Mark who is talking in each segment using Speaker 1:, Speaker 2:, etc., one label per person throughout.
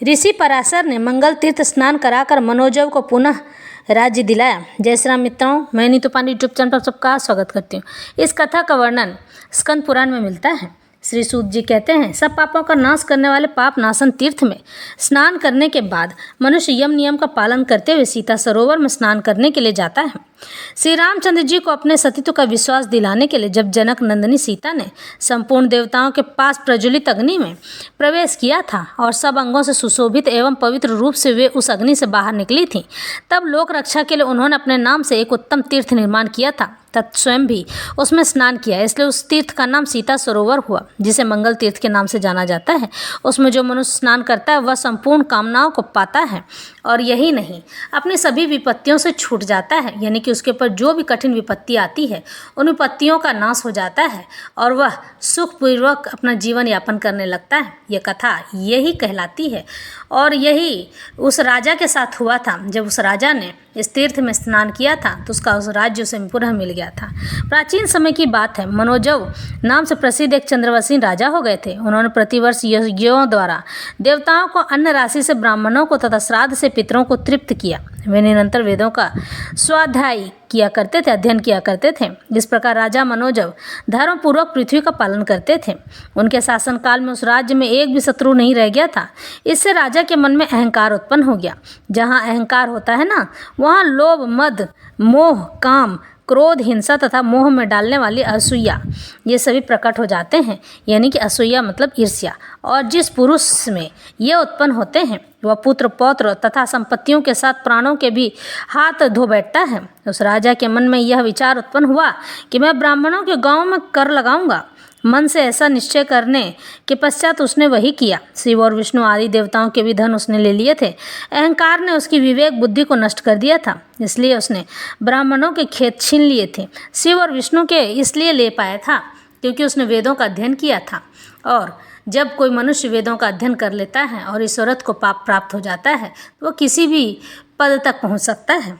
Speaker 1: ऋषि पराशर ने मंगल तीर्थ स्नान कराकर मनोजव को पुनः राज्य दिलाया। जय श्री राम मित्रों, मैं नीतू पांडे यूट्यूब चैनल पर सबका स्वागत करती हूँ। इस कथा का वर्णन स्कंद पुराण में मिलता है। श्री सूत जी कहते हैं, सब पापों का नाश करने वाले पाप नाशन तीर्थ में स्नान करने के बाद मनुष्य यम नियम का पालन करते हुए सीता सरोवर में स्नान करने के लिए जाता है। श्री रामचंद्र जी को अपने सतीत्व का विश्वास दिलाने के लिए जब जनक नंदिनी सीता ने संपूर्ण देवताओं के पास प्रज्वलित अग्नि में प्रवेश किया था और सब अंगों से सुशोभित एवं पवित्र रूप से वे उस अग्नि से बाहर निकली थी, तब लोक रक्षा के लिए उन्होंने अपने नाम से एक उत्तम तीर्थ निर्माण किया था तथा स्वयं भी उसमें स्नान किया। इसलिए उस तीर्थ का नाम सीता सरोवर हुआ, जिसे मंगल तीर्थ के नाम से जाना जाता है। उसमें जो मनुष्य स्नान करता है वह संपूर्ण कामनाओं को पाता है और यही नहीं, अपनी सभी विपत्तियों से छूट जाता है, यानी कि उसके ऊपर जो भी कठिन विपत्ति आती है उन विपत्तियों का नाश हो जाता है और वह सुखपूर्वक अपना जीवन यापन करने लगता है। यह कथा यही कहलाती है और यही उस राजा के साथ हुआ था। जब उस राजा ने इस तीर्थ में स्नान किया था तो उसका उस राज्य उसे पुनः मिल गया था। प्राचीन समय की बात है, मनोजव नाम से प्रसिद्ध एक चंद्रवंशी राजा हो गए थे। उन्होंने प्रतिवर्ष यज्ञों द्वारा देवताओं को अन्न राशि से ब्राह्मणों को तथा श्राद्ध से पितरों को तृप्त किया। वे निरंतर वेदों का स्वाध्याय किया करते थे, अध्ययन किया करते थे। इस प्रकार राजा मनोजव धर्मपूर्वक पृथ्वी का पालन करते थे। उनके शासनकाल में उस राज्य में एक भी शत्रु नहीं रह गया था। इससे राजा के मन में अहंकार उत्पन्न हो गया। जहाँ अहंकार होता है ना, वहाँ लोभ, मद, मोह, काम, क्रोध, हिंसा तथा मोह में डालने वाली असूया, ये सभी प्रकट हो जाते हैं। यानी कि असूया मतलब ईर्ष्या। और जिस पुरुष में ये उत्पन्न होते हैं वह पुत्र, पौत्र तथा संपत्तियों के साथ प्राणों के भी हाथ धो बैठता है। उस राजा के मन में यह विचार उत्पन्न हुआ कि मैं ब्राह्मणों के गांव में कर लगाऊंगा। मन से ऐसा निश्चय करने के पश्चात उसने वही किया। शिव और विष्णु आदि देवताओं के भी धन उसने ले लिए थे। अहंकार ने उसकी विवेक बुद्धि को नष्ट कर दिया था, इसलिए उसने ब्राह्मणों के खेत छीन लिए थे। शिव और विष्णु के इसलिए ले पाया था क्योंकि उसने वेदों का अध्ययन किया था। और जब कोई मनुष्य वेदों का अध्ययन कर लेता है और ईश्वरत्व को पाप प्राप्त हो जाता है तो वह किसी भी पद तक पहुँच सकता है।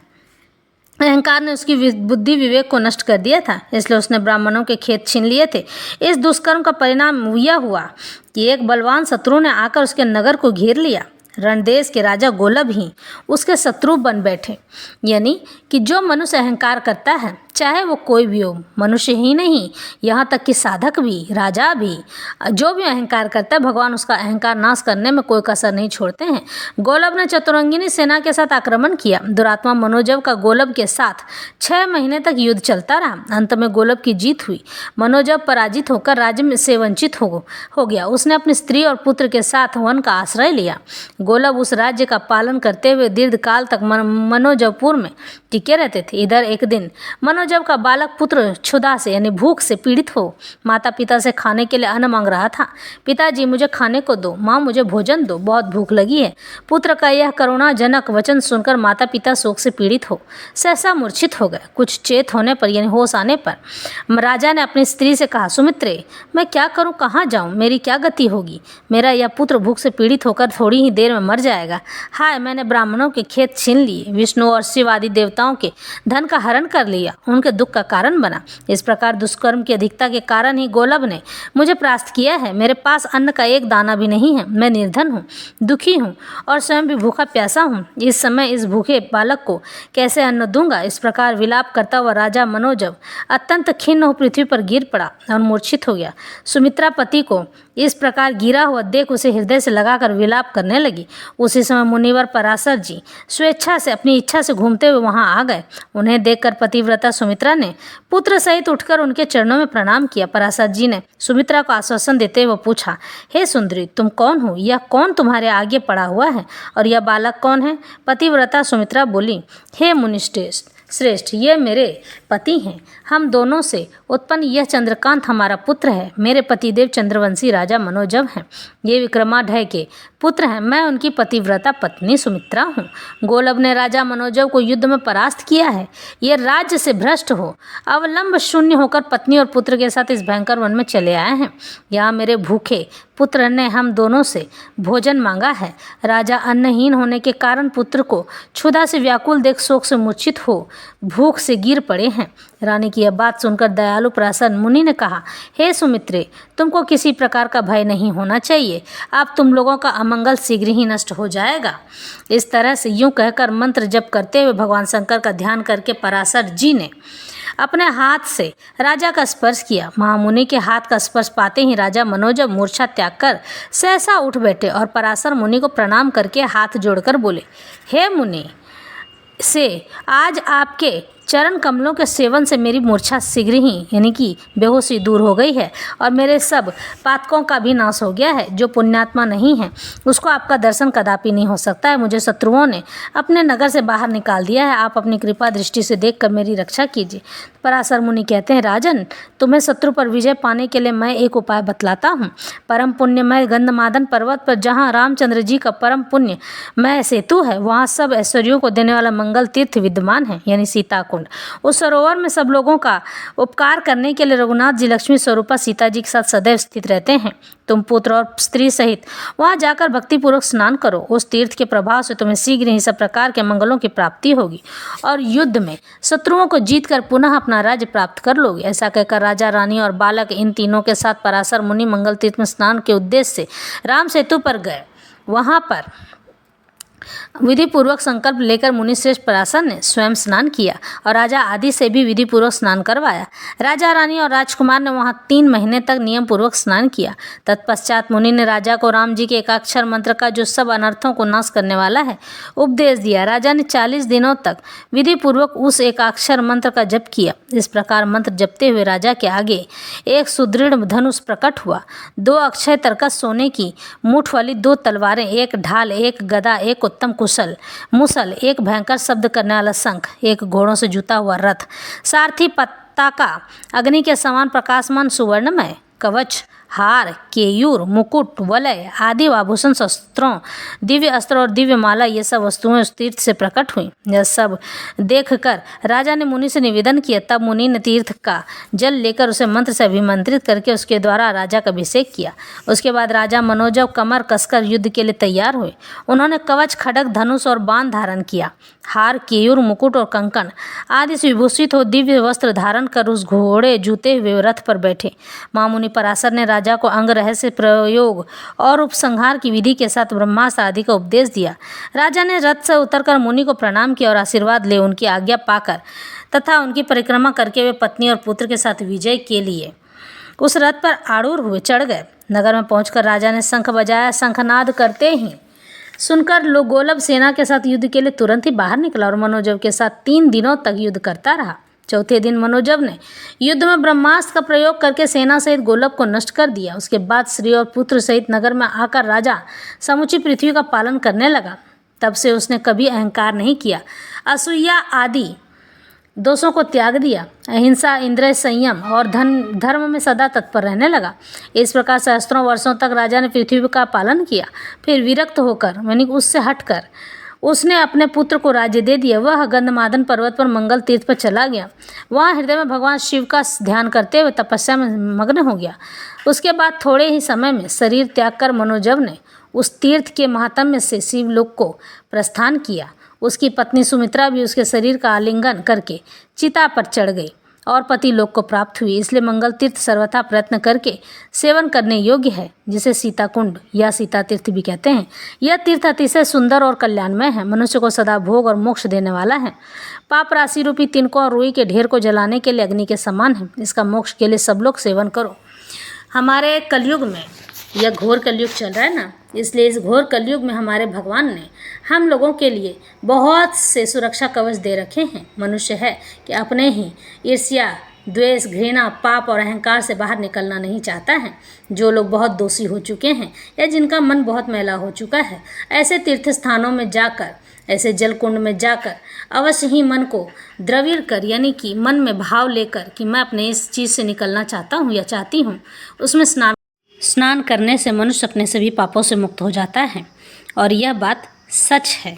Speaker 1: अहंकार ने उसकी बुद्धि विवेक को नष्ट कर दिया था, इसलिए उसने ब्राह्मणों के खेत छीन लिए थे। इस दुष्कर्म का परिणाम यह हुआ कि एक बलवान शत्रु ने आकर उसके नगर को घेर लिया। रणदेश के राजा गोलब ही उसके शत्रु बन बैठे। यानी कि जो मनुष्य अहंकार करता है, चाहे वो कोई भी हो, मनुष्य ही नहीं, यहाँ तक कि साधक भी, राजा भी, जो भी अहंकार करता है, भगवान उसका अहंकार नाश करने में कोई कसर नहीं छोड़ते हैं। गोलब ने चतुरंगिनी सेना के साथ आक्रमण किया। दुरात्मा मनोजव का गोलब के साथ 6 महीने तक युद्ध चलता रहा। अंत में गोलब की जीत हुई। मनोजव पराजित होकर राज्य से वंचित हो गया। उसने अपनी स्त्री और पुत्र के साथ वन का आश्रय लिया। गोलब उस राज्य का पालन करते हुए दीर्घ काल तक मनोजवपुर में टिके रहते थे। इधर एक दिन मनोजव का बालक पुत्र क्षुधा से यानी भूख से पीड़ित हो माता पिता से खाने के लिए अन्न मांग रहा था। पिताजी, मुझे खाने को दो, माँ मुझे भोजन दो, बहुत भूख लगी है। पुत्र का यह करुणाजनक वचन सुनकर माता पिता शोक से पीड़ित हो सहसा मूर्छित हो गए। कुछ चेत होने पर यानी होश आने पर राजा ने अपनी स्त्री से कहा, सुमित्रे, मैं क्या करूँ, कहाँ जाऊँ, मेरी क्या गति होगी? मेरा यह पुत्र भूख से पीड़ित होकर थोड़ी ही देर में मर जाएगा। हाय, मैंने ब्राह्मणों के खेत छीन लिए, विष्णु और शिव आदि देवताओं के धन का हरण कर लिया, उनके दुख का कारण बना। इस प्रकार दुष्कर्म की अधिकता के कारण ही गोलब ने मुझे परास्त किया है। मेरे पास अन्न का एक दाना भी नहीं है। मैं निर्धन हूँ, दुखी हूँ और स्वयं भी भूखा प्यासा हूँ। इस समय इस भूखे बालक को कैसे अन्न दूंगा? इस प्रकार विलाप करता हुआ राजा मनोजव अत्यंत खिन्न हो पृथ्वी पर गिर पड़ा और मूर्छित हो गया। सुमित्रा पति को इस प्रकार गिरा हुआ देख उसे हृदय से लगाकर विलाप करने लगी। उसी समय मुनिवर पराशर जी स्वेच्छा से अपनी इच्छा से घूमते हुए वहां आ गए। उन्हें देखकर पतिव्रता सुमित्रा ने पुत्र सहित उठकर उनके चरणों में प्रणाम किया। पराशर जी ने सुमित्रा को आश्वासन देते हुए पूछा, हे सुंदरी, तुम कौन हो? यह कौन तुम्हारे आगे पड़ा हुआ है और यह बालक कौन है? पतिव्रता सुमित्रा बोली, हे मुनिश्रेष्ठ, ये मेरे पति हैं। हम दोनों से उत्पन्न यह चंद्रकांत हमारा पुत्र है। मेरे पतिदेव चंद्रवंशी राजा मनोजव हैं। ये विक्रमाढ्य के पुत्र हैं। मैं उनकी पतिव्रता पत्नी सुमित्रा हूँ। गोलब ने राजा मनोजव को युद्ध में परास्त किया है। ये राज्य से भ्रष्ट हो अवलंब शून्य होकर पत्नी और पुत्र के साथ इस भयंकर वन में चले आए हैं। यहाँ मेरे भूखे पुत्र ने हम दोनों से भोजन मांगा है। राजा अन्नहीन होने के कारण पुत्र को क्षुधा से व्याकुल देख शोक से मूर्छित हो भूख से गिर पड़े हैं। रानी की यह बात सुनकर दयालु पराशर मुनि ने कहा, हे सुमित्रे, तुमको किसी प्रकार का भय नहीं होना चाहिए। अब तुम लोगों का अमंगल शीघ्र ही नष्ट हो जाएगा। इस तरह से यूं कहकर मंत्र जप करते हुए भगवान शंकर का ध्यान करके पराशर जी ने अपने हाथ से राजा का स्पर्श किया। महामुनि के हाथ का स्पर्श पाते ही राजा मनोजव मूर्छा त्याग कर सहसा उठ बैठे और पराशर मुनि को प्रणाम करके हाथ जोड़कर बोले, हे मुनि से आज आपके चरण कमलों के सेवन से मेरी मूर्छा शीघ्र ही यानी कि बेहोशी दूर हो गई है और मेरे सब पातकों का भी नाश हो गया है। जो पुण्यात्मा नहीं है उसको आपका दर्शन कदापि नहीं हो सकता है। मुझे शत्रुओं ने अपने नगर से बाहर निकाल दिया है। आप अपनी कृपा दृष्टि से देखकर मेरी रक्षा कीजिए। पराशर मुनि कहते हैं, राजन, तुम्हें शत्रु पर विजय पाने के लिए मैं एक उपाय बतलाता हूँ। परम पुण्यमय गंधमादन पर्वत पर जहाँ रामचंद्र जी का परम पुण्यमय सेतु है, वहाँ सब ऐश्वर्यों को देने वाला मंगल तीर्थ विद्यमान है, यानी सीता कुंड। उस सरोवर में सब लोगों का उपकार करने के लिए रघुनाथ जी लक्ष्मी स्वरूपा सीता जी के साथ सदैव स्थित रहते हैं। तुम पुत्र और स्त्री सहित वहां जाकर भक्तिपूर्वक स्नान करो। उस तीर्थ के प्रभाव से तुम्हें शीघ्र ही सब प्रकार के मंगलों की प्राप्ति होगी और युद्ध में शत्रुओं को जीतकर पुनः अपना राज्य प्राप्त कर लोगे। ऐसा कहकर राजा, रानी और बालक इन तीनों के साथ पराशर मुनि मंगल तीर्थ में स्नान के उद्देश्य से राम सेतु पर गए। वहां पर विधि पूर्वक संकल्प लेकर मुनि श्रेष्ठ पराशर ने स्वयं स्नान किया और राजा आदि से भी विधि पूर्वक स्नान करवाया। राजा, रानी और राजकुमार ने वहां 3 महीने तक नियम पूर्वक स्नान किया। तत्पश्चात मुनि ने राजा को राम जी के एकाक्षर मंत्र का, जो सब अनर्थों को नाश करने वाला है, उपदेश दिया। राजा ने 40 दिनों तक विधि पूर्वक उस एकाक्षर मंत्र का जप किया। इस प्रकार मंत्र जपते हुए राजा के आगे एक सुदृढ़ धनुष प्रकट हुआ। 2 अक्षय तरकस सोने की मूठ वाली 2 तलवारें, एक ढाल, एक गदा, एक उत्तम मुसल, एक भयंकर शब्द करने वाला शंख, एक घोड़ों से जुता हुआ रथ, सारथी पताका, अग्नि के समान प्रकाशमान सुवर्णमय कवच, हार, केयूर, मुकुट, वलय आदि आभूषण, शस्त्रों, दिव्य अस्त्र और दिव्य माला, ये सब वस्तुएं उस तीर्थ से प्रकट हुई। यह सब देखकर राजा ने मुनि से निवेदन किया। तब मुनि ने तीर्थ का जल लेकर उसे मंत्र से अभिमंत्रित करके उसके द्वारा राजा का अभिषेक किया। उसके बाद राजा मनोजव कमर कसकर युद्ध के लिए तैयार हुए। उन्होंने कवच, खड्ग, धनुष और बाण धारण किया। हार, केयूर, मुकुट और कंकण आदि से विभूषित हो दिव्य वस्त्र धारण कर उस घोड़े जूते हुए रथ पर बैठे। महामुनि पराशर ने राजा को अंग रहस्य प्रयोग और उपसंहार की विधि के साथ ब्रह्मास्त्र आदि का उपदेश दिया। राजा ने रथ से उतरकर मुनि को प्रणाम किया और आशीर्वाद ले उनकी आज्ञा पाकर तथा उनकी परिक्रमा करके वे पत्नी और पुत्र के साथ विजय के लिए उस रथ पर आरूढ़ हुए चढ़ गए। नगर में पहुंचकर राजा ने शंख बजाया। शंखनाद करते ही सुनकर गोलभ सेना के साथ युद्ध के लिए तुरंत ही बाहर निकला और मनोजव के साथ 3 दिनों तक युद्ध करता रहा। चौथे दिन मनोजव ने युद्ध में ब्रह्मास्त्र का प्रयोग करके सेना सहित गोलभ को नष्ट कर दिया। उसके बाद स्त्री और पुत्र सहित नगर में आकर राजा समूची पृथ्वी का पालन करने लगा। तब से उसने कभी अहंकार नहीं किया, असूया आदि दोषों को त्याग दिया, अहिंसा, इंद्रिय संयम और धर्म में सदा तत्पर रहने लगा। इस प्रकार सहस्त्रों वर्षों तक राजा ने पृथ्वी का पालन किया। फिर विरक्त होकर यानी उससे हटकर उसने अपने पुत्र को राज्य दे दिया। वह गंधमादन पर्वत पर मंगल तीर्थ पर चला गया। वहाँ हृदय में भगवान शिव का ध्यान करते हुए तपस्या में मग्न हो गया। उसके बाद थोड़े ही समय में शरीर त्याग कर मनोजव ने उस तीर्थ के महात्म्य से शिवलोक को प्रस्थान किया। उसकी पत्नी सुमित्रा भी उसके शरीर का आलिंगन करके चिता पर चढ़ गई और पति लोक को प्राप्त हुई। इसलिए मंगल तीर्थ सर्वथा प्रयत्न करके सेवन करने योग्य है, जिसे सीता कुंड या सीता तीर्थ भी कहते हैं। यह तीर्थ अतिशय सुंदर और कल्याणमय है। मनुष्य को सदा भोग और मोक्ष देने वाला है। पाप राशि रूपी तिनकों और रुई के ढेर को जलाने के लिए अग्नि के समान है। इसका मोक्ष के लिए सब लोग सेवन करो। हमारे कलयुग में यह घोर कलयुग चल रहा है ना, इसलिए इस घोर कलयुग में हमारे भगवान ने हम लोगों के लिए बहुत से सुरक्षा कवच दे रखे हैं। मनुष्य है कि अपने ही ईर्ष्या, द्वेष, घृणा, पाप और अहंकार से बाहर निकलना नहीं चाहता है। जो लोग बहुत दोषी हो चुके हैं या जिनका मन बहुत मैला हो चुका है, ऐसे तीर्थ स्थानों में जाकर, ऐसे जल कुंड में जाकर अवश्य ही मन को द्रविड़ कर यानी कि मन में भाव लेकर कि मैं अपने इस चीज़ से निकलना चाहता हूँ या चाहती हूँ, उसमें स्नान करने से मनुष्य अपने सभी पापों से मुक्त हो जाता है। और यह बात सच है।